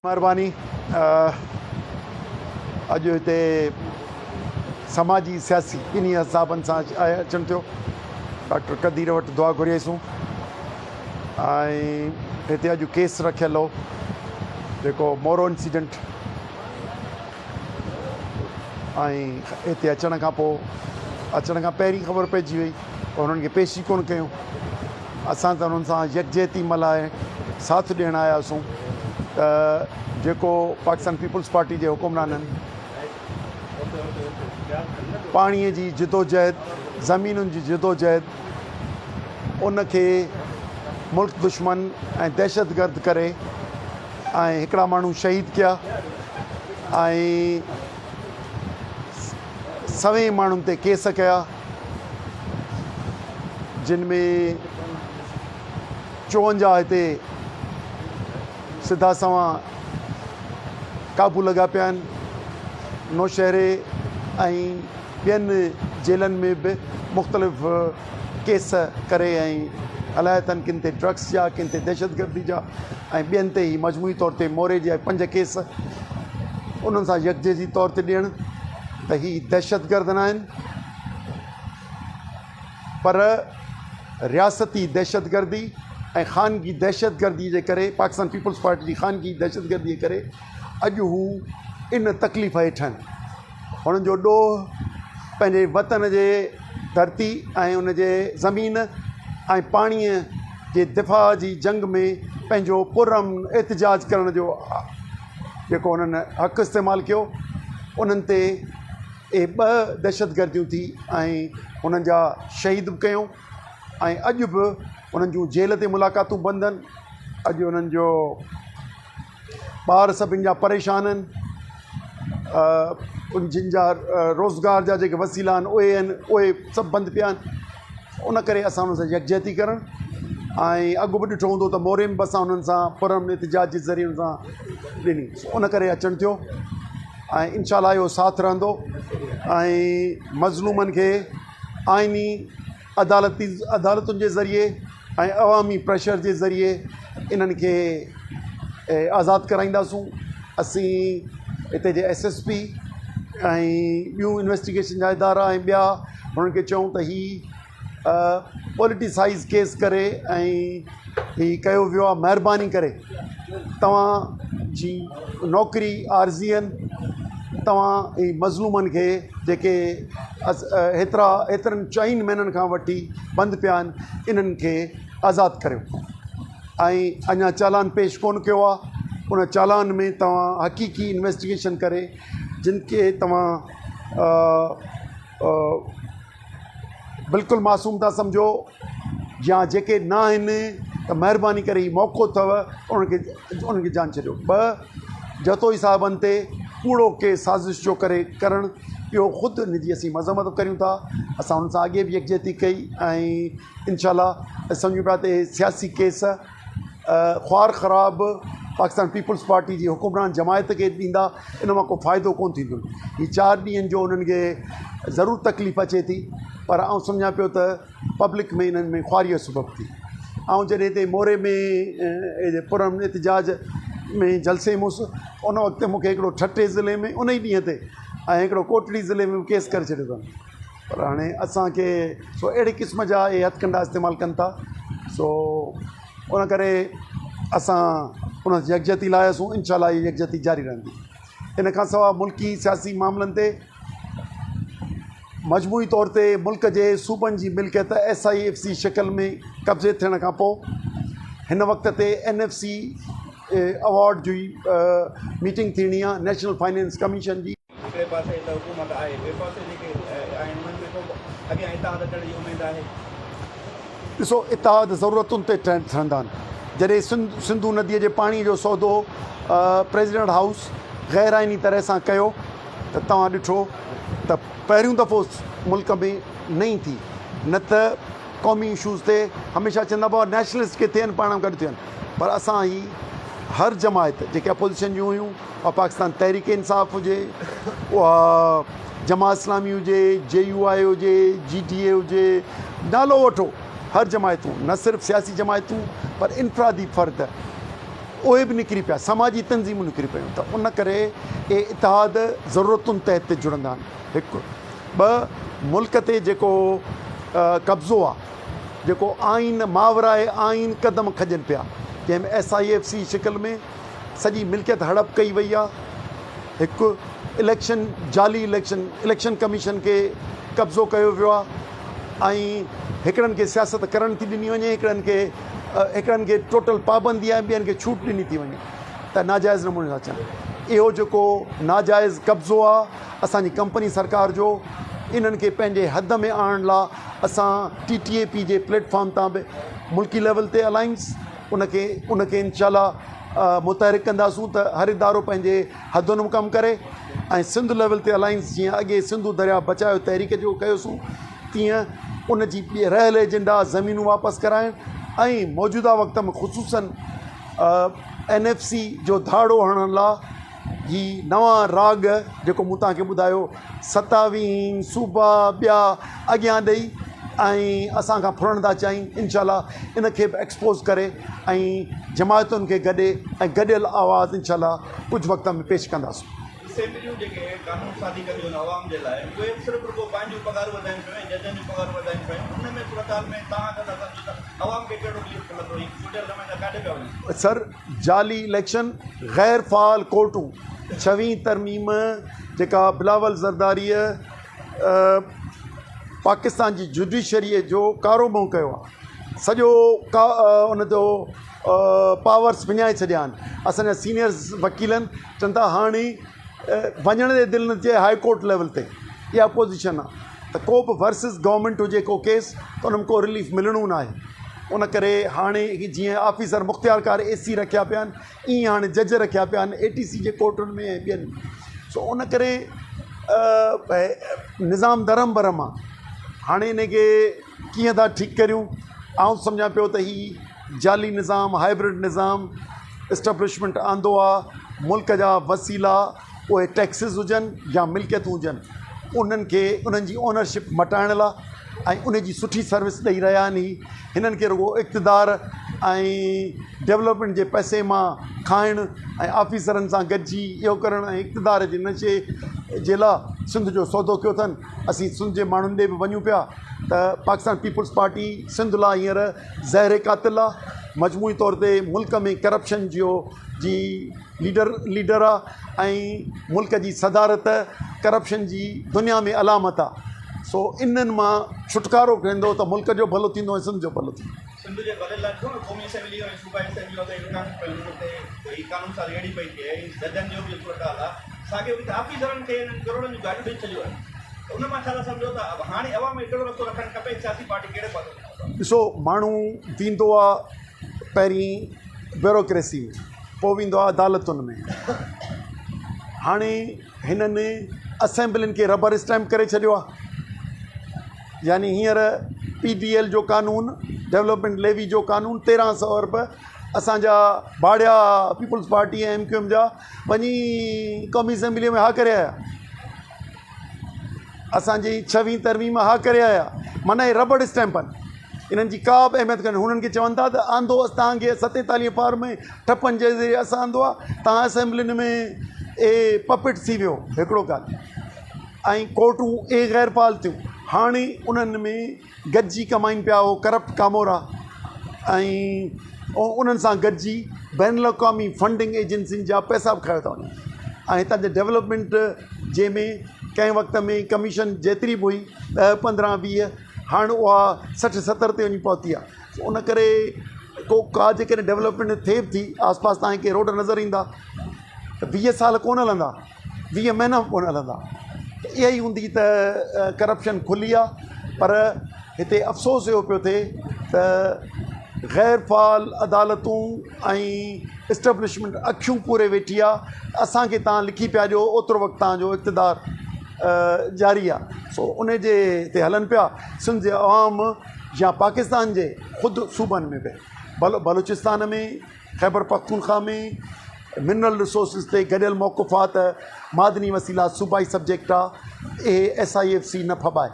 महिरबानी अॼु हिते समाजी सियासी इन हिसाबनि सां अचणु थियो। डॉक्टर कदीर वटि दुआ घुरियईसूं ऐं हिते अॼु केस रखियल हो जेको मोरो इंसिडेंट ऐं हिते अचण खां पहिरीं ख़बर पइजी वई पर हुननि खे पेशी कोन कयूं। असां त हुननि सां यकजहती मल्हाए साथ ॾियणु आयासीं त जेको पाकिस्तान पीपल्स पार्टी जे हुकुमराननि पाणीअ जी जिदोजहद ज़मीनुनि जी जिदोजहद उनखे मुल्क दुश्मन ऐं दहशतगर्द करे ऐं हिकिड़ा माण्हू शहीद कया ऐं सवें माण्हुनि ते केस कया जिन में 54 हिते सिधा सवां काबू लॻा पिया आहिनि। नौशहरे ऐं ॿियनि जेलनि में बि मुख़्तलिफ़ केस करे ऐं हलाया अथनि, किन ते ड्रग्स जा, किन ते दहशतगर्दी जा ऐं ॿियनि ते ई मजमूई तौर ते मोरे जा 5 केस उन्हनि सां यकजहती तौर ते ॾियणु त ही दहशतगर्द न आहिनि पर रियासती दहशतगर्दी ऐं ख़ानगी दहशतगर्दी जे करे पाकिस्तान पीपल्स पार्टी जी ख़ानगी दहशतगर्दी जे करे अॼु हू इन तकलीफ़ हेठि आहिनि। हुननि जो ॾोह पंहिंजे वतन जे धरती ऐं उन जे ज़मीन ऐं पाणीअ जे दिफ़ा जी जंग में पंहिंजो पुरअमन एहतिजाज करण जो जेको उन्हनि हक़ु इस्तेमालु कयो उन्हनि ते 2 दहशतगर्दियूं थी ऐं हुननि जा शहीद बि कयूं ऐं अॼु बि उन्हनि जूं जेल ते मुलाक़ातूं बंदि आहिनि। अॼु उन्हनि जो ॿार सभिनि जा परेशान आहिनि, जिन जा रोज़गार जा जेके वसीला आहिनि उहे सभु बंदि पिया आहिनि। उन करे असां उन्हनि सां यकजहती करणु ऐं अॻु बि ॾिठो हूंदो त मोरे में बि असां उन्हनि सां पुरअमन एहतिजाज जे ज़रिए उन सां ॾिनी, उन करे अचणु थियो ऐं इंशाअल्लाह इहो साथ रहंदो ऐं मज़लूमनि खे आइनी अदालतुनि जे ज़रिए ऐं अवामी प्रेशर जे ज़रिए इन्हनि खे आज़ादु कराईंदासूं। असीं हिते जे SSP ऐं ॿियूं इन्वेस्टिगेशन जा इदारा ऐं ॿिया हुननि खे चऊं त ही पॉलिटिसाइज़ केस करे ऐं ही कयो वियो आहे। महिरबानी करे तव्हांजी नौकिरी आर्ज़ी आहिनि, तव्हां ही मज़लूमनि खे जेके एतिरनि 4 महीननि खां वठी बंदि पिया आहिनि इन्हनि खे आज़ादु करियो ऐं अञा चालान पेश कोन कयो आहे। उन चालान में तव्हां हक़ीक़ी इन्वेस्टिगेशन करे जिन खे तव्हां बिल्कुलु मासूम था सम्झो या जेके न आहिनि त महिरबानी करे ही मौक़ो अथव उन्हनि खे जान छॾियो। 2 जतोई साहिबनि ते कूड़ो के साज़िश जो करे करणु इहो ख़ुदि हिन जी असीं मज़म्मत करियूं था। असां हुन सां अॻे बि यकजहती कई ऐं इंशाअल्लाह सम्झूं पिया त सियासी केस ख़्वार ख़राब पाकिस्तान पीपल्स पार्टी जी हुकुमरान जमायत खे ॾींदा, इन मां को फ़ाइदो कोन थींदो। ही 4 ॾींहंनि जो उन्हनि खे ज़रूरु तकलीफ़ अचे थी पर आउं सम्झां पियो त पब्लिक में इन्हनि में ख़्वारीअ सबबु थी। ऐं जॾहिं हिते मोरे में पुरअमन एहतिजाज में जलसे मुसि उन वक़्तु मूंखे हिकिड़ो ठटे ज़िले में उन ई ॾींहं ते ऐं हिकिड़ो कोटड़ी ज़िले में केस करे छॾियो अथनि। पर हाणे असांखे अहिड़े क़िस्म जा इहे हथकंडा इस्तेमालु कनि था उन करे असां उन यकजहती लाहियासीं। इंशाअल्लाह इहा यकजहती जारी रहंदी। इन खां सवाइ मुल्की सियासी मामलनि ते मजमूई तौर ते मुल्क जे सूबनि जी मिल्कियत SIFC शिकल में कब्ज़े थियण खां पोइ हिन वक़्त ते NFC अवॉर्ड जी मीटिंग थीणी आहे नेशनल फाइनेंस कमीशन जी। ॾिसो इतिहाद ज़रूरतुनि ते ठहंदा आहिनि। जॾहिं सिंधू नदीअ जे पाणीअ जो सौदो प्रेसिडेंट हाउस ग़ैर आइनी तरह सां कयो त तव्हां ॾिठो त पहिरियों दफ़ो मुल्क में नहीं थी। न त क़ौमी इशूज़ ते हमेशह चवंदा हुआ नेशनलिस्ट के थियनि पाण गॾु थियनि पर असां ही हर जमायत जेके अपोज़िशन जूं हुयूं उहा पाकिस्तान तहरीक इंसाफ़ हुजे, उहा जमात इस्लामी हुजे, JUI हुजे, GTA हुजे, नालो वठो हर जमायतूं न सिर्फ़ु सियासी जमायतूं पर इनफरादी फ़र्द उहे बि निकिरी पिया, समाजी तंज़ीमूं निकिरी पियूं। त उन करे इहे इतिहाद ज़रूरतुनि तहत ते जुड़ंदा आहिनि। हिकु ॿ, मुल्क ते जेको कब्ज़ो आहे, जेको आइन मावराए आइन क़दम खॼनि पिया, जंहिंमें SIFC शिकिल में सॼी मिल्कियत हड़प कई वई आहे। हिकु इलेक्शन, जाली इलेक्शन कमीशन खे कब्ज़ो कयो वियो आहे ऐं हिकिड़नि खे सियासत करण थी ॾिनी वञे, हिकिड़नि खे टोटल पाबंदी आहे, ॿियनि खे छूट ॾिनी थी वञे, त नाजाइज़ नमूने था अचनि। इहो जेको नाजाइज़ कब्ज़ो आहे असांजी कंपनी सरकार जो, इन्हनि खे पंहिंजे हद में आणण लाइ असां TTAP जे प्लेटफॉर्म तां बि मुल्की लेवल ते अलाइंस उनखे इंशाल्लाह मुतहरिक कंदासूं त हर इदारो पंहिंजे हदुनि में कमु करे। ऐं सिंध लेवल ते अलाइंस, जीअं अॻे सिंधु दरिया बचायो तहरीक जो कयोसीं, तीअं उन जी रहियल एजेंडा ज़मीनूं वापसि कराइण ऐं मौजूदा वक़्त में ख़ुसूसन NFC जो धाड़ो हणण लाइ ही नवां राग जेको मूं तव्हांखे ॿुधायो 27 सूबा ॿिया अॻियां ॾेई ऐं असां खां फुरण था चाहिनि, इंशाल्लाह इन खे बि एक्सपोज़ करे ऐं जमायतुनि खे गॾे ऐं गॾियल आवाज़ इंशाल्लाह कुझु वक़्त में पेश कंदासीं। असेंबलियूं जेके कानून साज़ी कंदियूं आहिनि आवाम जे लाइ, उहे सिर्फ़ु रुॻो पंहिंजूं पघार वधाइनि पियूं, जजनि जूं पघार वधाइनि पियूं। उन में सूरत हाल में तव्हां कंदा सम्झो त आवाम खे कहिड़ो रिलीफ मिलंदो? चूंडियल नुमाइंदा काॾे पिया वञनि? सर, जाली इलेक्शन, गैर फ़ाल कोर्टूं, 6वीं तरमीम जेका बिलावल ज़रदारीअ पाकिस्तान जी जुडिशरीअ जो कारोबार कयो आहे, सॼो उन जो पावर्स विञाए छॾिया आहिनि। असांजा सीनियर्स वकीलनि चवनि था हाणे वञण जे दिलि न थिए हाई कोर्ट लेवल ते, इहा पोज़ीशन आहे त को बि वर्सिस गवर्नमेंट हुजे को केस त उन में को रिलीफ मिलणो न आहे। उन करे हाणे जीअं ऑफिसर मुख़्तियारकार AC रखिया पिया आहिनि, ईअं हाणे जज रखिया पिया आहिनि ATC जे कोर्टुनि में ऐं ॿियनि। सो उन करे निज़ाम दरम बरम आहे। हाणे इनखे कीअं था ठीकु करियूं? आउं सम्झां पियो त ही जाली निज़ाम, हाइब्रिड निज़ाम इस्टेब्लिशमेंट आंदो आहे। मुल्क जा वसीला उहे टैक्सिस हुजनि या मिल्कियतूं हुजनि, उन्हनि खे उन्हनि जी ओनरशिप मटाइण लाइ ऐं उन जी सुठी सर्विस ॾेई रहिया आहिनि। हिननि खे रुॻो इक़्तिदार ऐं डेवलपमेंट जे पैसे मां खाइणु ऐं ऑफिसरनि सां गॾिजी इहो करणु ऐं इक़्तिदार जे नशे जे लाइ सिंध जो सौदो कयो अथनि। असीं सिंध जे माण्हुनि ॾे बि वञूं पिया त पाकिस्तान पीपुल्स पार्टी सिंध लाइ हींअर ज़हर क़ातिल आहे। मजमूई तौर ते मुल्क में करप्शन जी लीडर आहे ऐं मुल्क जी सदारत करप्शन जी दुनिया में अलामत आहे। सो इन्हनि मां छुटकारो कंदो त मुल्क जो भलो थींदो ऐं सिंध जो भलो थींदो। सिंध जे भले लाइ क़ौमी असेंबली ऐं सूबाई असेंबली ते कानून साज़ी अहिड़ी पई थिए, जजनि जो बि सूरत हाल आहे। साॻियो बि ऑफिसरनि खे करोड़नि जूं गाॾियूं ॾेई छॾियूं आहिनि। उन मां छा था सम्झो त हाणे अवाम में कहिड़ो रस्तो रखणु खपे? सियासी पार्टी कहिड़े पासे? ॾिसो, माण्हू वेंदो आहे पहिरीं ब्यूरोक्रेसी में, पोइ वेंदो आहे अदालतुनि में। हाणे हिननि असेंबलियुनि खे रबर स्टैम्प करे छॾियो आहे। यानी हींअर PDL जो कानून, डेवलपमेंट लेवी जो कानून 1300 अरब असांजा भाड़िया पीपुल्स पार्टी ऐं MQM जा वञी क़ौमी असेंबलीअ में हा करे आया। असांजी 6वीं तरमीम हा करे आया। माना हे रबड़ स्टैम्प आहिनि, इन्हनि जी का बि अहमियत कोन्हे। हुननि खे चवनि था त आंदो तव्हांखे 47 पार में ठपनि जे ज़रिए असां आंदो आहे, तव्हां असेंबलियुनि में पपिट थी वियो हिकिड़ो ॻाल्हि। ऐं कोर्टूं गैर फाल थियूं। हाणे उन्हनि में गॾिजी कमाइनि पिया हो करप्ट कामोरा ऐं उन्हनि सां गॾिजी बैन अवी फंडिंग एजेंसियुनि जा पैसा बि खाया था वञनि। ऐं हितां जे डेवलपमेंट जंहिंमें कंहिं वक़्त में कमीशन जेतिरी बि हुई 10, 15, 20, हाणे उहा 60-70 ते वञी पहुती आहे। उन करे का जेकॾहिं डेवलपमेंट थिए थी आसपास तव्हांखे रोड नज़र ईंदा त 20 साल कोन हलंदा, 20 महीना कोन हलंदा। इहा ई हूंदी त करप्शन खुली आहे। पर हिते अफ़सोस इहो पियो थिए त गैर फ़ाल अदालतूं ऐं इस्टेब्लिशमेंट अखियूं पूरे वेठी आहे। असांखे तव्हां लिखी पिया ॾियो, ओतिरो वक़्तु तव्हांजो इक़्तिदार जारी आहे। सो उन जे हिते हलनि पिया। सिंध जे अवाम या पाकिस्तान जे ख़ुदि सूबनि में बि बलूचिस्तान में, ख़ैबर पख्तूनख्वा में मिनरल रिसोर्सिस ते गॾियल मौक़ुफ़ात, मादनी वसीला सूबाई सब्जेक्ट आहे। SIFC न फॿाए,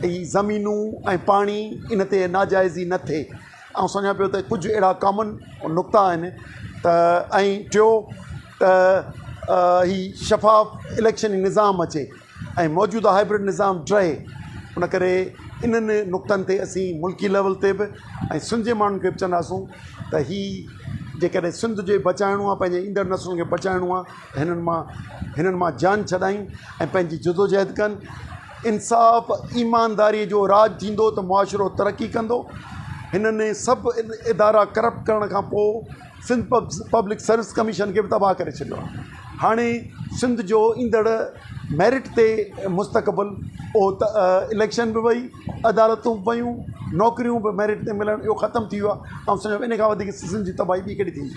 ई ज़मीनूं ऐं पाणी इन ते नाजाइज़ी न थिए। ऐं सम्झां पियो त कुझु अहिड़ा कॉमन नुक़्ता आहिनि ऐं टियों त ही शफ़ाफ़ इलेक्शन निज़ाम अचे ऐं मौजूदा हाइब्रिड निज़ाम रहे। उन करे इन्हनि नुक़्तनि ते असीं मुल्की लेवल ते बि ऐं सिंध जे माण्हुनि खे बि चवंदासूं त ही जेकॾहिं सिंध जे बचाइणो आहे, पंहिंजे ईंदड़ नसलुनि खे बचाइणो आहे, हिननि मां जान छॾायूं ऐं पंहिंजी जदोजहद कनि। इंसाफ़ ईमानदारीअ जो राज थींदो त मुआशिरो तरक़ी कंदो। हिननि सभु इदारा करप्ट करण खां पोइ सिंध पब्लिक सर्विस कमीशन खे बि तबाह करे छॾियो आहे। हाणे सिंध जो ईंदड़ मेरिट ते मुस्तक़बिल इलेक्शन बि वई, अदालतूं बि वयूं, नौकरियूं बि मेरिट ते मिलणु, इहो ख़तमु थी वियो आहे। ऐं सम्झो इन खां वधीक सिंध जी तबाही ॿी कहिड़ी थींदी।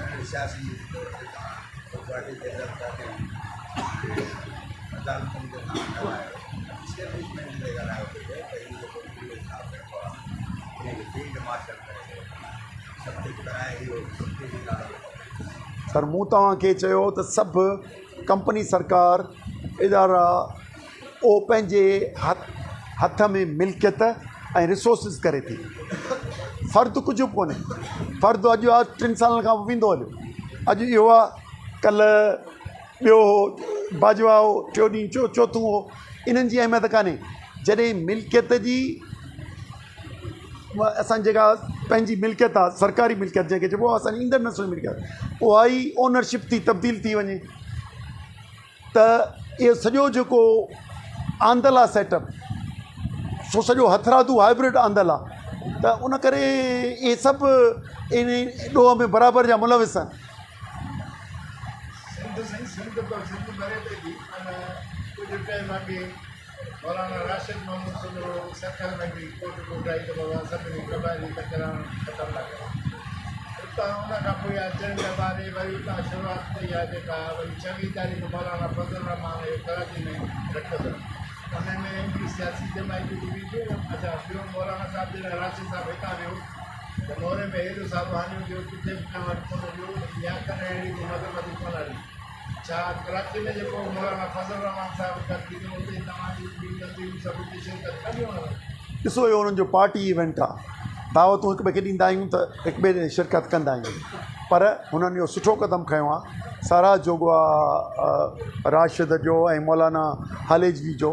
सर मूं तव्हांखे चयो त सभु कंपनी सरकार इदारा उहो पंहिंजे हथ में मिल्कियत ऐं रिसोर्सिस करे थी। फ़र्दु कुझु बि कोन्हे। फ़र्दु अॼु आहे 3 सालनि खां वेंदो हलियो। अॼु इहो आहे, कल्ह ॿियो हो, बाजवा हो, टियों ॾींहुं चोथों हो। इन्हनि जी अहमियत कान्हे। जॾहिं मिल्कियत जी असांजी जेका पंहिंजी मिल्कियत आहे, सरकारी मिल्कियत जंहिंखे चइबो आहे, असांजी ईंदड़ नस्ल मिल्कियत, उहा ई ओनरशिप थी तब्दील थी वञे त इहो सॼो जेको आंदल आहे सेटअप, सो सॼो हथरादू हाइब्रिड आंदल आहे। त उन करे इहे सभु इन ॾोह में बराबरि जा मुलविस आहिनि। मौलाना राशिद मोहम्मद सुनो सखर में भी कोट कोटाई तो बाबा सभिनी कबाइली तकरार ख़तमु न कयो। उतां उन खां पोइ अचण जे बारे वरी उतां शुरूआति कई आहे जेका वरी 26 तारीख़ मौलाना फज़ल रहमान कराची में रखियो अथनि। उन में बि सियासी जमायतूं बि हुई। अच्छा ॿियो मौलाना साहिबु जॾहिं राशिद साहिबु हितां वियो त मोरे में हेॾो सारो हानियो जो किथे बि न वटि कोन वियो या कॾहिं अहिड़ी को मदद कोन हली। छा कराची में जेको मौलाना फज़ल रहमान साहिबु तकलीफ़ हुते तव्हांजी तस्वीरूं सभु शिरकत करियूं? ॾिसो इहो हुननि जो पार्टी इवेंट आहे। दावतूं हिक ॿिए खे ॾींदा आहियूं त हिक ॿिए खे शिरकत कंदा आहियूं। पर हुननि इहो सुठो क़दम खयों आहे। सारा जोगो आहे राशिद जो ऐं मौलाना हालेजवी जो,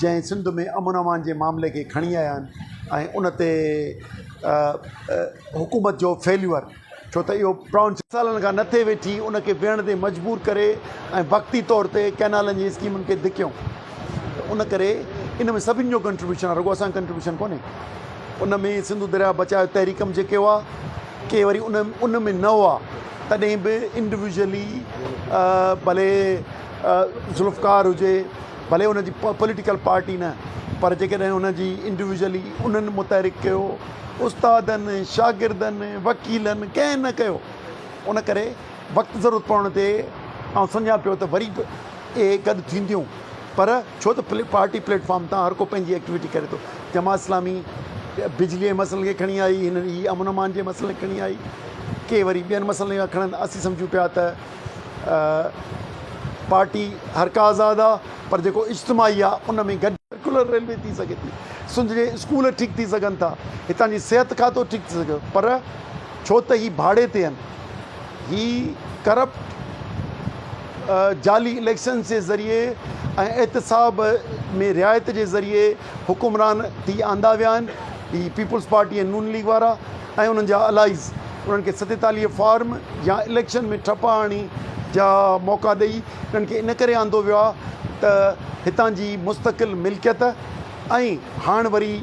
जंहिं सिंध में अमन अमान जे मामले खे खणी आया आहिनि ऐं उन ते हुकूमत जो फेल्यूअर, छो त इहो 6 सालनि खां नथे वेठी उनखे वेहण ते मजबूर करे ऐं वक़्ती तौर ते कैनालनि जी स्कीमुनि खे धिकियूं। उन करे इन में सभिनी जो कंट्रीब्यूशन आहे, रुॻो असांजो कंट्रीब्यूशन कोन्हे। उन में सिंधु दरिया बचाओ तहरीकम जेके हुआ के वरी उन में न हुआ, तॾहिं बि इंडिविजुअली भले ज़ुल्फ़कार हुजे, भले हुनजी पॉलिटिकल पार्टी न, पर जेकॾहिं हुनजी इंडिविजुअली उन्हनि मुतहरिक कयो, उस्तादनि, शागिर्दनि, वकीलनि, कंहिं न कयो। उन करे वक़्तु ज़रूरत पवण ते ऐं सम्झां पियो त वरी बि इहे गॾु थींदियूं। पर छो त पार्टी प्लेटफॉर्म तां हर को पंहिंजी एक्टिविटी करे थो। जमात इस्लामी बिजलीअ जे मसइले खे खणी आई, हिन ही अमन अमान जे मसइले खे खणी आई, के वरी ॿियनि मसइलनि खे खणनि। असीं सम्झूं पिया त पार्टी हर का आज़ादु आहे, पर जेको इज्तिमाही आहे उन में गॾु सर्कुलर रेलवे थी सघे थी, सिंध जे स्कूल ठीकु थी सघनि था, हितां जी सिहत खातो ठीकु थी सघे। पर छो त ही भाड़े ते आहिनि, ही करप्ट जाली इलेक्शन जे ज़रिए ऐं एहतसाब में रिआयत जे ज़रिए हुकुमरान थी आंदा विया आहिनि। ही पीपुल्स पार्टी ऐं नून लीग वारा ऐं उन्हनि जा अलाइज़, उन्हनि खे 47 फॉर्म या इलेक्शन में ठपा हणी जा मौक़ा ॾेई उन्हनि खे इन करे आंदो वियो आहे त हितां जी मुस्तक़िल मिल्कियत ऐं हाणे वरी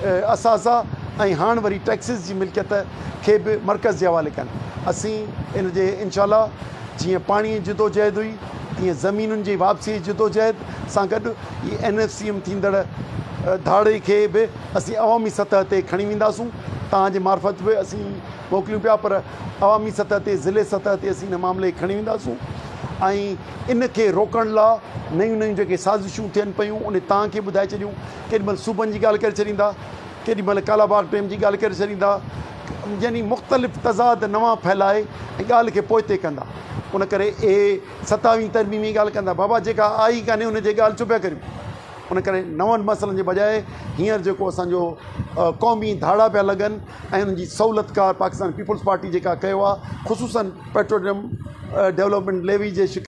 असासा ऐं हाणे वरी टैक्सिस जी मिल्कियत खे बि मर्कज़ जे हवाले कनि। असीं इन जे इनशाला जीअं पाणीअ जी जदोजहद हुई, तीअं ज़मीनुनि जी वापसी जी जदोजहद सां गॾु ही NFCM थींदड़ धाड़े खे बि असीं अवामी सतह ते खणी वेंदासूं। तव्हांजे मार्फत बि असीं मोकिलियूं पिया, पर अवामी सतह ते, ज़िले सतह ते असीं हिन मामले खे खणी वेंदासूं। ऐं इन खे रोकण लाइ नयूं नयूं जेके साज़िशूं थियनि पियूं उन तव्हांखे ॿुधाए छॾियूं। केॾीमहिल सूबनि जी ॻाल्हि करे छॾींदा, केॾीमहिल कालाबाग डैम जी ॻाल्हि करे छॾींदा, यानी मुख़्तलिफ़ तज़ाद नवां फैलाए ऐं ॻाल्हि खे पोइ ते कंदा। उन करे इहे 27वीं तरमीमी ॻाल्हि कंदा, बाबा जेका आई कान्हे उन जे ॻाल्हि चुप पिया करियूं। उन करे नवनि मसइलनि जे बजाए हींअर जेको असांजो क़ौमी धाड़ा पिया लॻनि ऐं उन्हनि जी सहूलियतकार पाकिस्तान पीपल्स पार्टी जेका कयो आहे ख़ुशूसन पेट्रोलियम डेवलपमेंट लेवी जे